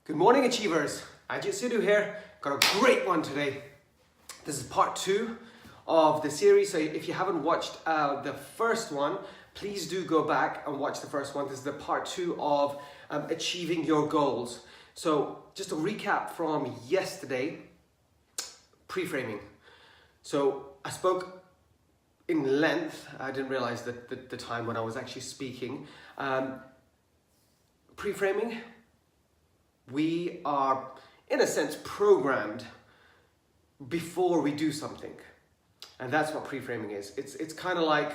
Good morning, Achievers. Ajit Sidhu here. Got a great one today. This is part 2 of the series. So if you haven't watched the first one, please do go back and watch the first one. This is the part 2 of achieving your goals. So just a recap from yesterday, pre-framing. So I spoke in length. I didn't realize that the time when I was actually speaking. Pre-framing. We are, in a sense, programmed before we do something. And that's what pre-framing is. It's kind of like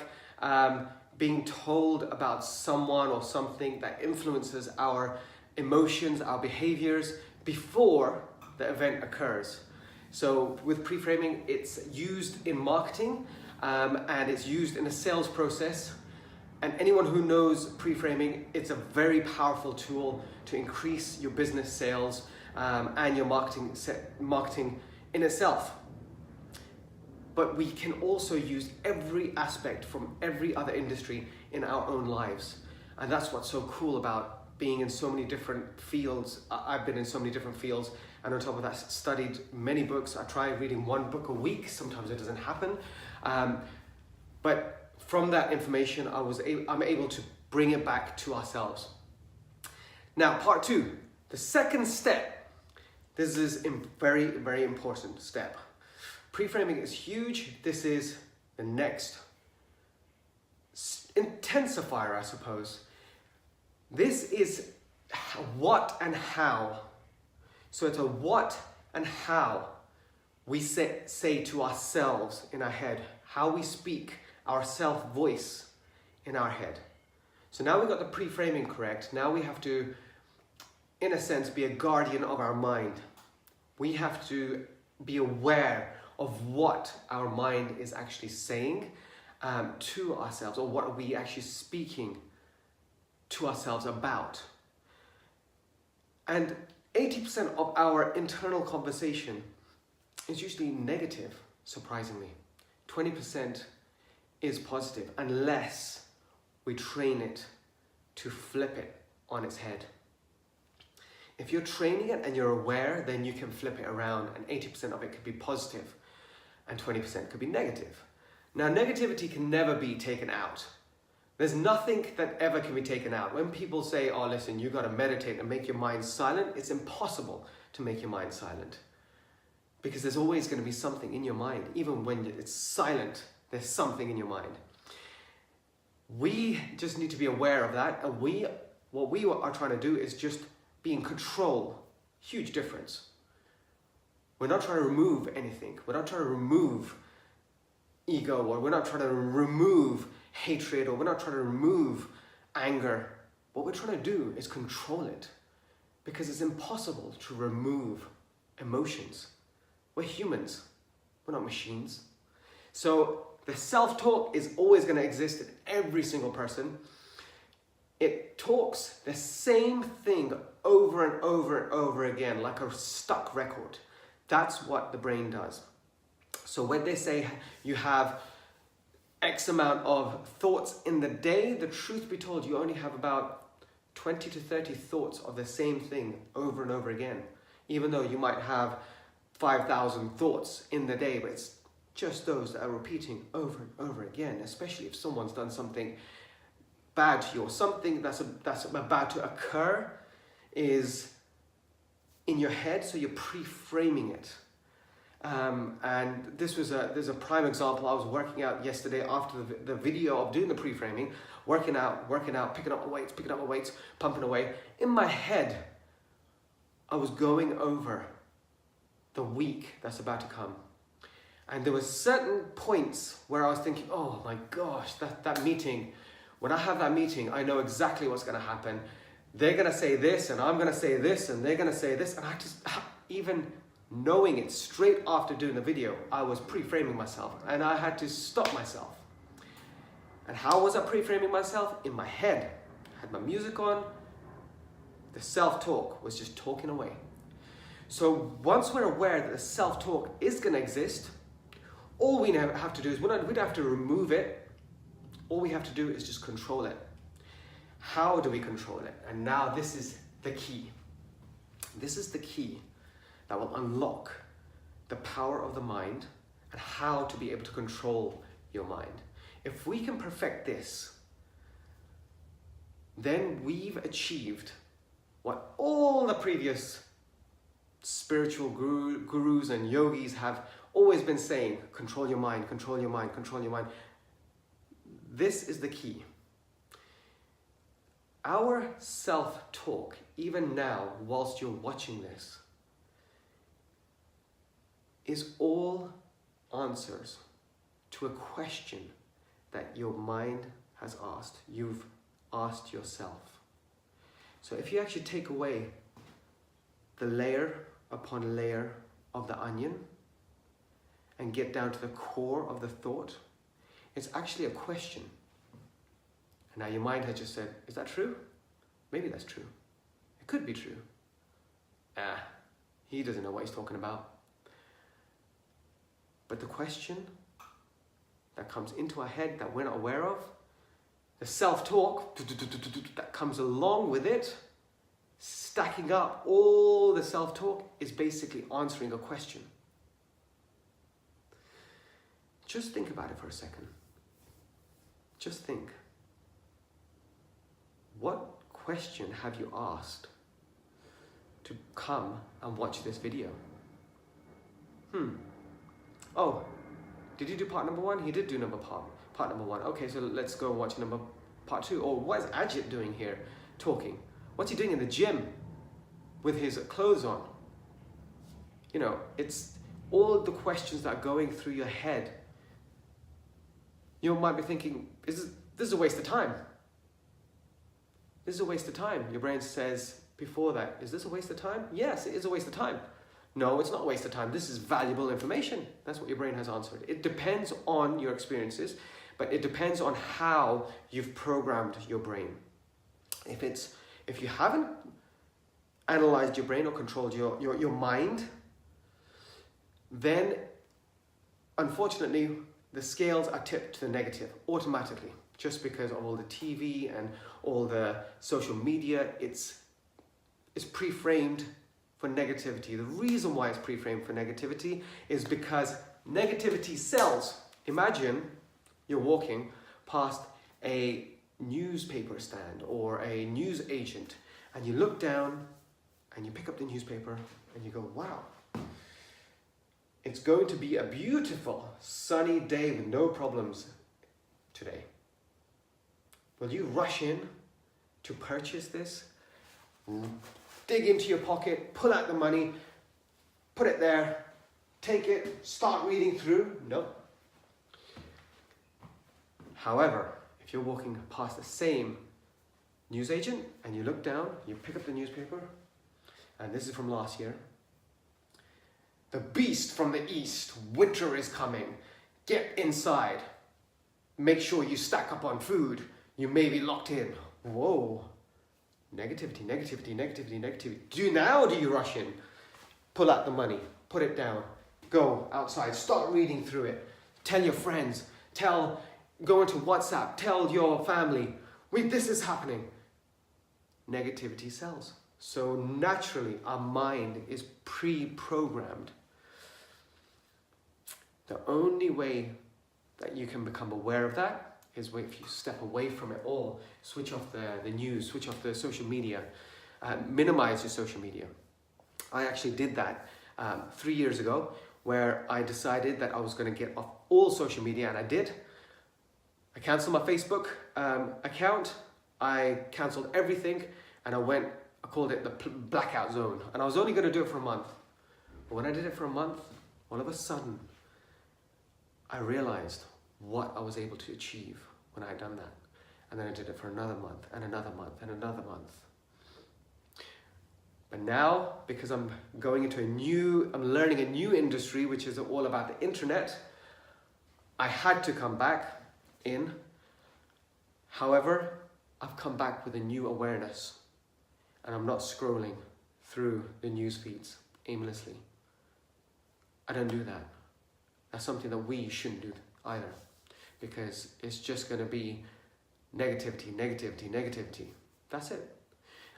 being told about someone or something that influences our emotions, our behaviors before the event occurs. So with pre-framing, it's used in marketing and it's used in a sales process. And anyone who knows pre-framing, it's a very powerful tool to increase your business sales and your marketing in itself. But we can also use every aspect from every other industry in our own lives. And that's what's so cool about being in so many different fields. I've been in so many different fields, and on top of that, studied many books. I try reading one book a week. Sometimes it doesn't happen. But from that information, I'm able to bring it back to ourselves. Now, part 2, the second step. This is a very, very important step. Pre-framing is huge. This is the next intensifier, I suppose. This is what and how. So it's a what and how we say to ourselves in our head, how we speak, our self-voice in our head. So now we got the pre-framing correct. Now we have to, in a sense, be a guardian of our mind. We have to be aware of what our mind is actually saying to ourselves, or what are we actually speaking to ourselves about. And 80% of our internal conversation is usually negative, surprisingly. 20% is positive, unless we train it to flip it on its head. If you're training it and you're aware, then you can flip it around, and 80% of it could be positive and 20% could be negative. Now, negativity can never be taken out. There's nothing that ever can be taken out. When people say, oh, listen, you gotta meditate and make your mind silent, it's impossible to make your mind silent. Because there's always gonna be something in your mind. Even when it's silent, there's something in your mind. We just need to be aware of that, and what we are trying to do is just be in control. Huge difference. We're not trying to remove anything. We're not trying to remove ego, or we're not trying to remove hatred, or we're not trying to remove anger. What we're trying to do is control it, because it's impossible to remove emotions. We're humans. We're not machines. So the self-talk is always going to exist in every single person. It talks the same thing over and over and over again, like a stuck record. That's what the brain does. So when they say you have X amount of thoughts in the day, the truth be told, you only have about 20 to 30 thoughts of the same thing over and over again. Even though you might have 5,000 thoughts in the day, but it's just those that are repeating over and over again, especially if someone's done something bad to you, or something that's about to occur is in your head, so you're pre-framing it. And there's a prime example. I was working out yesterday after the video of doing the pre-framing, working out, picking up my weights, pumping away. In my head, I was going over the week that's about to come. And there were certain points where I was thinking, oh my gosh, that meeting, when I have that meeting, I know exactly what's going to happen. They're going to say this, and I'm going to say this, and they're going to say this. And I just, even knowing it straight after doing the video, I was pre-framing myself, and I had to stop myself. And how was I pre-framing myself? In my head. I had my music on. The self-talk was just talking away. So once we're aware that the self-talk is going to exist, all we have to do is, we don't have to remove it. All we have to do is just control it. How do we control it? And now this is the key. This is the key that will unlock the power of the mind and how to be able to control your mind. If we can perfect this, then we've achieved what all the previous spiritual gurus and yogis have always been saying: control your mind, control your mind, control your mind. This is the key. Our self-talk, even now, whilst you're watching this, is all answers to a question that your mind has asked. You've asked yourself. So if you actually take away the layer upon layer of the onion and get down to the core of the thought, it's actually a question. And now your mind has just said, is that true? Maybe that's true. It could be true. He doesn't know what he's talking about. But the question that comes into our head that we're not aware of, the self-talk that comes along with it, stacking up all the self-talk, is basically answering a question. Just think about it for a second. Just think. What question have you asked to come and watch this video? Oh, did you do part number 1? He did do part number 1. Okay, so let's go watch part 2. Or what is Ajit doing here, talking? What's he doing in the gym with his clothes on? You know, it's all the questions that are going through your head. You might be thinking, this is a waste of time. This is a waste of time. Your brain says before that, is this a waste of time? Yes, it is a waste of time. No, it's not a waste of time. This is valuable information. That's what your brain has answered. It depends on your experiences, but it depends on how you've programmed your brain. If you haven't analyzed your brain or controlled your mind, then unfortunately the scales are tipped to the negative automatically, just because of all the TV and all the social media. It's pre-framed for negativity. The reason why it's pre-framed for negativity is because negativity sells. Imagine you're walking past a newspaper stand or a news agent, and you look down and you pick up the newspaper and you go, wow, it's going to be a beautiful sunny day with no problems today. Will you rush in to purchase this? Dig into your pocket, pull out the money, put it there, take it, start reading through? No. However, if you're walking past the same newsagent and you look down, you pick up the newspaper, and this is from last year. The beast from the east, winter is coming. Get inside. Make sure you stack up on food. You may be locked in. Whoa. Negativity, negativity, negativity, negativity. Do you rush in? Pull out the money, put it down, go outside, start reading through it. Tell your friends, go into WhatsApp, tell your family, wait, this is happening. Negativity sells. So naturally, our mind is pre-programmed. The only way that you can become aware of that is if you step away from it all, switch off the news, switch off the social media, minimize your social media. I actually did that 3 years ago, where I decided that I was going to get off all social media, and I did. I canceled my Facebook account, I canceled everything, and I called it the blackout zone, and I was only going to do it for a month. But when I did it for a month, all of a sudden, I realized what I was able to achieve when I had done that. And then I did it for another month, and another month, and another month. But now, because I'm learning a new industry, which is all about the internet, I had to come back in. However, I've come back with a new awareness, and I'm not scrolling through the news feeds aimlessly. I don't do that. That's something that we shouldn't do either, because it's just going to be negativity, negativity, negativity. That's it.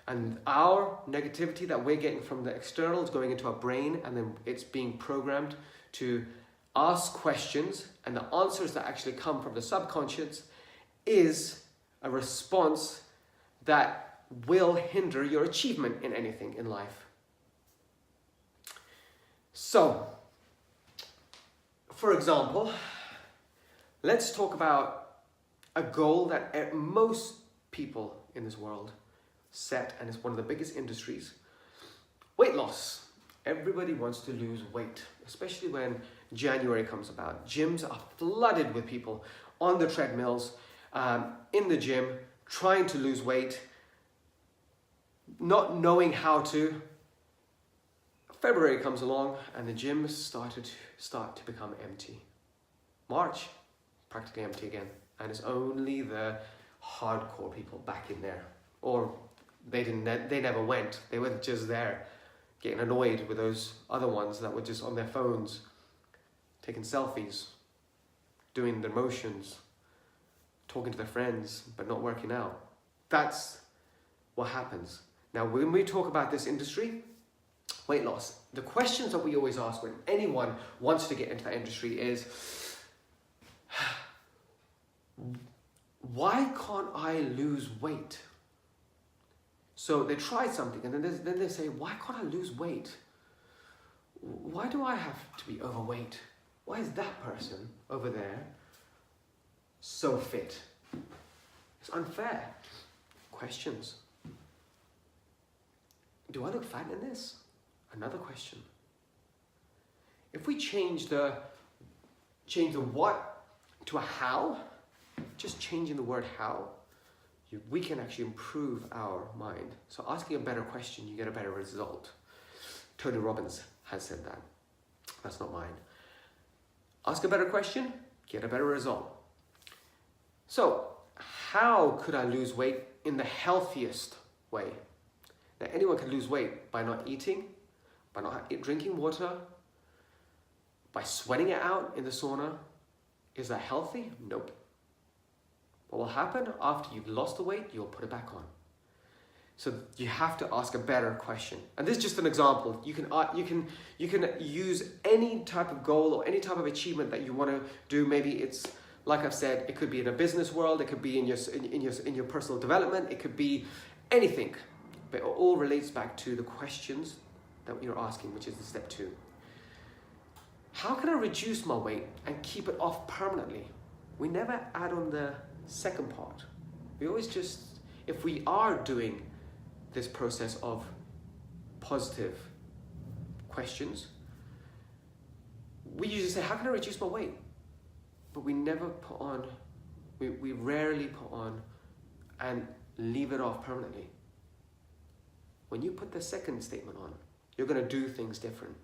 And our negativity that we're getting from the external is going into our brain, and then it's being programmed to ask questions, and the answers that actually come from the subconscious is a response that will hinder your achievement in anything in life. So, for example, let's talk about a goal that most people in this world set, and it's one of the biggest industries: weight loss. Everybody wants to lose weight, especially when January comes about. Gyms are flooded with people on the treadmills, in the gym, trying to lose weight, not knowing how to. February comes along and the gyms start to become empty. March, practically empty again, and it's only the hardcore people back in there, or they never went. They were just there, getting annoyed with those other ones that were just on their phones, taking selfies, doing their motions, talking to their friends, but not working out. That's what happens. Now, when we talk about this industry, weight loss, the questions that we always ask when anyone wants to get into that industry is, why can't I lose weight? So they try something and then they say, why can't I lose weight? Why do I have to be overweight? Why is that person over there so fit? It's unfair. Questions. Do I look fat in this? Another question. If we change the what to a how, just changing the word how, we can actually improve our mind. So asking a better question, you get a better result. Tony Robbins has said that. That's not mine. Ask a better question, get a better result. So, how could I lose weight in the healthiest way? Now, anyone can lose weight by not eating, by not drinking water, by sweating it out in the sauna. Is that healthy? Nope. What will happen after you've lost the weight? You'll put it back on. So you have to ask a better question. And this is just an example. You can use any type of goal or any type of achievement that you want to do. Maybe it's, like I've said, it could be in a business world, it could be in your personal development, it could be anything. But it all relates back to the questions that you're asking, which is the step 2. How can I reduce my weight and keep it off permanently? We never add on the second part. We always just, if we are doing this process of positive questions, we usually say, how can I reduce my weight? But we never put on, we rarely put on and leave it off permanently. When you put the second statement on, you're going to do things different.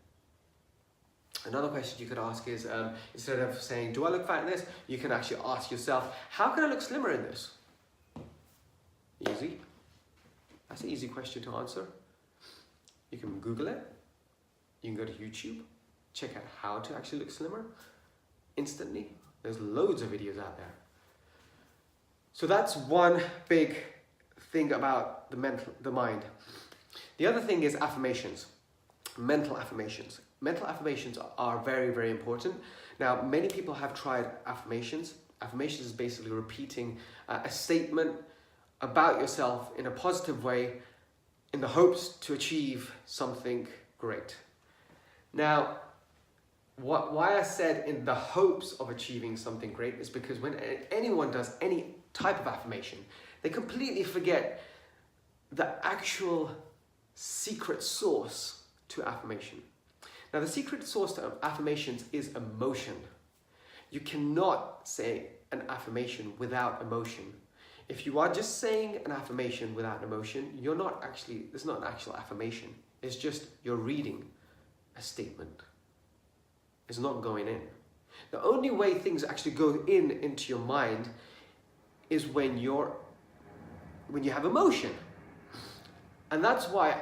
Another question you could ask is, instead of saying, do I look fat in this? You can actually ask yourself, how can I look slimmer in this? Easy. That's an easy question to answer. You can Google it. You can go to YouTube, check out how to actually look slimmer instantly. There's loads of videos out there. So that's one big thing about the mind. The other thing is affirmations, mental affirmations. Mental affirmations are very, very important. Now, many people have tried affirmations. Affirmations is basically repeating a statement about yourself in a positive way in the hopes to achieve something great. Now, why I said in the hopes of achieving something great is because when anyone does any type of affirmation, they completely forget the actual secret source to affirmation. Now, the secret source to affirmations is emotion. You cannot say an affirmation without emotion. If you are just saying an affirmation without emotion, it's not an actual affirmation. It's just you're reading a statement. It's not going in. The only way things actually go into your mind is when you have emotion. And that's why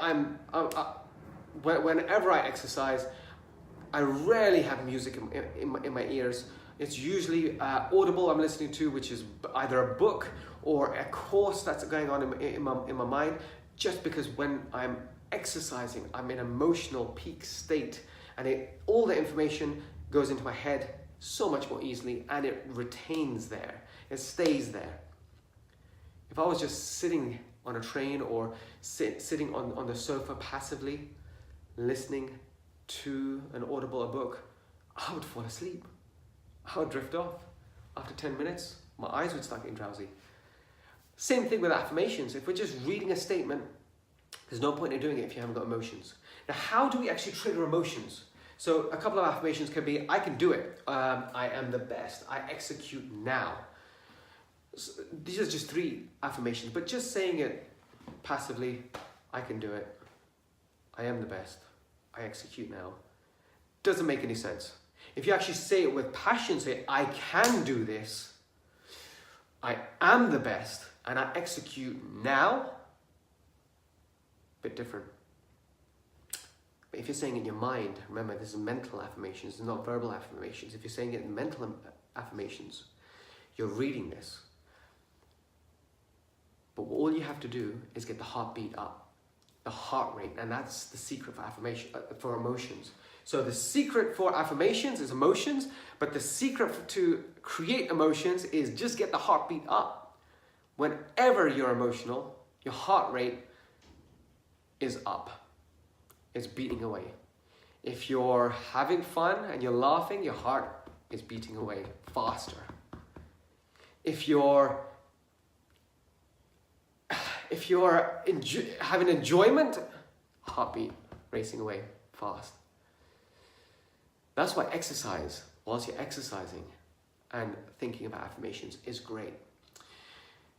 whenever I exercise, I rarely have music in my ears. It's usually audible I'm listening to, which is either a book or a course that's going on in my mind, just because when I'm exercising, I'm in emotional peak state, and all the information goes into my head so much more easily, and it retains there, it stays there. If I was just sitting on a train or sitting on the sofa passively, listening to an audible book, I would fall asleep. I would drift off. After 10 minutes, my eyes would start getting drowsy. Same thing with affirmations. If we're just reading a statement, there's no point in doing it if you haven't got emotions. Now, how do we actually trigger emotions? So a couple of affirmations can be, I can do it. I am the best. I execute now. So these are just 3 affirmations, but just saying it passively, I can do it. I am the best. I execute now. Doesn't make any sense. If you actually say it with passion, say, I can do this. I am the best, and I execute now. Bit different. But if you're saying it in your mind, remember this is mental affirmations, it's not verbal affirmations. If you're saying it in mental affirmations, you're reading this. But all you have to do is get the heartbeat up, the heart rate, and that's the secret for for emotions. So the secret for affirmations is emotions, but the secret to create emotions is just get the heartbeat up. Whenever you're emotional, your heart rate is up. It's beating away. If you're having fun and you're laughing, your heart is beating away faster. If you're having enjoyment, heartbeat racing away fast. That's why exercise, whilst you're exercising and thinking about affirmations, is great.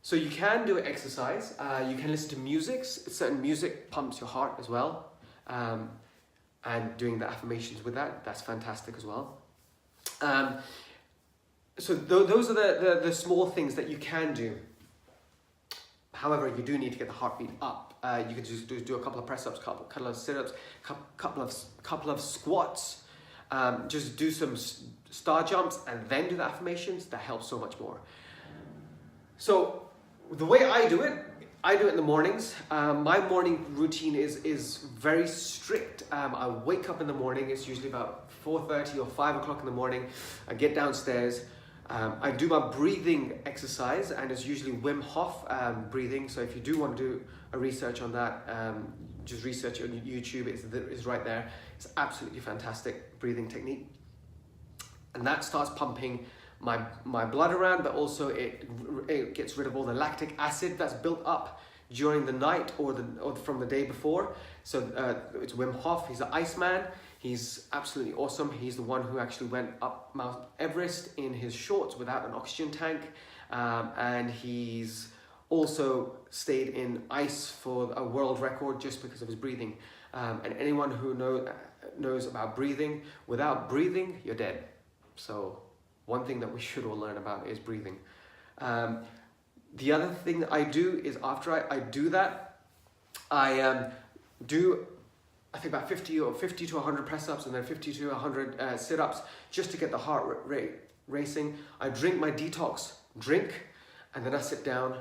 So you can do exercise, you can listen to music, certain music pumps your heart as well, and doing the affirmations with that's fantastic as well. So those are the small things that you can do. However, you do need to get the heartbeat up. You can just do a couple of press-ups, couple of sit-ups, couple of squats. Just do some star jumps and then do the affirmations. That helps so much more. So the way I do it in the mornings. My morning routine is very strict. I wake up in the morning. It's usually about 4:30 or 5 o'clock in the morning. I get downstairs. I do my breathing exercise, and it's usually Wim Hof breathing. So if you do want to do a research on that, just research it on YouTube. It's right there. It's absolutely fantastic breathing technique, and that starts pumping my blood around, but also it gets rid of all the lactic acid that's built up during the night or from the day before. So it's Wim Hof. He's the Iceman. He's absolutely awesome. He's the one who actually went up Mount Everest in his shorts without an oxygen tank. And he's also stayed in ice for a world record just because of his breathing. And anyone who knows about breathing, without breathing, you're dead. So one thing that we should all learn about is breathing. The other thing that I do is after I do that, I do I think about 50 to 100 press-ups and then 50 to 100 sit-ups just to get the heart rate racing. I drink my detox drink, and then I sit down.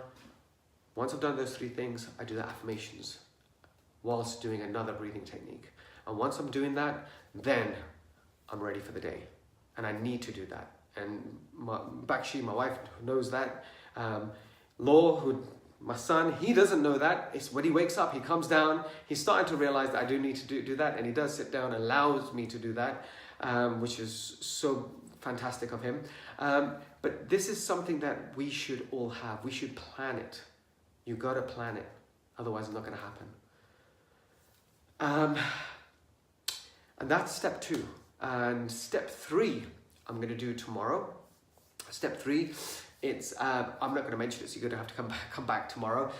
Once I've done those 3 things, I do the affirmations whilst doing another breathing technique. And once I'm doing that, then I'm ready for the day. And I need to do that. And Bakshi, my wife, knows that. My son, he doesn't know that. It's when he wakes up, he comes down, he's starting to realize that I do need to do that, and he does sit down and allows me to do that, which is so fantastic of him. But this is something that we should all have. We should plan it. You gotta plan it, otherwise it's not gonna happen. And that's step 2. And step 3, I'm gonna do tomorrow. Step 3, I'm not going to mention it, so you're going to have to come back tomorrow.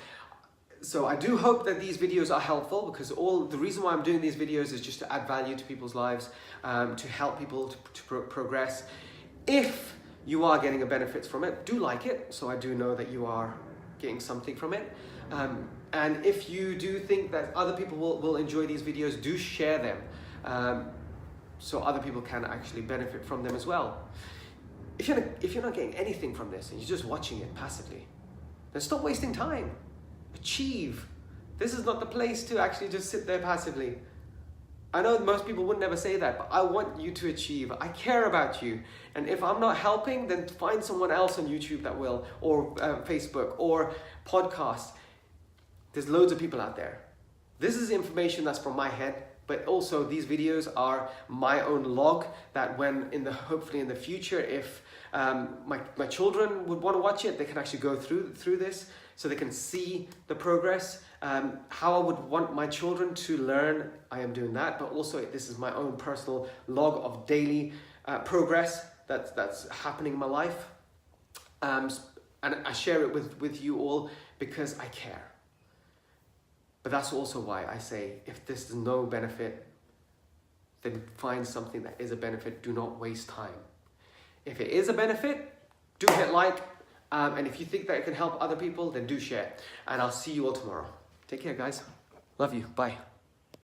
So I do hope that these videos are helpful, because the reason why I'm doing these videos is just to add value to people's lives, to help people to progress. If you are getting a benefit from it, do like it, so I do know that you are getting something from it. And if you do think that other people will enjoy these videos, do share them, so other people can actually benefit from them as well. If you're not getting anything from this and you're just watching it passively, then stop wasting time. Achieve This is not the place to actually just sit there passively. I know most people would never say that, but I want you to achieve. I care about you. And if I'm not helping, then find someone else on YouTube that will, or Facebook, or podcasts. There's loads of people out there. This is information that's from my head, but also these videos are my own log that hopefully in the future, if my children would want to watch it, they can actually go through this so they can see the progress. How I would want my children to learn, I am doing that, but also this is my own personal log of daily progress that's happening in my life. And I share it with you all because I care. But that's also why I say, if this is no benefit, then find something that is a benefit. Do not waste time. If it is a benefit, do hit like. And if you think that it can help other people, then do share. And I'll see you all tomorrow. Take care, guys. Love you. Bye.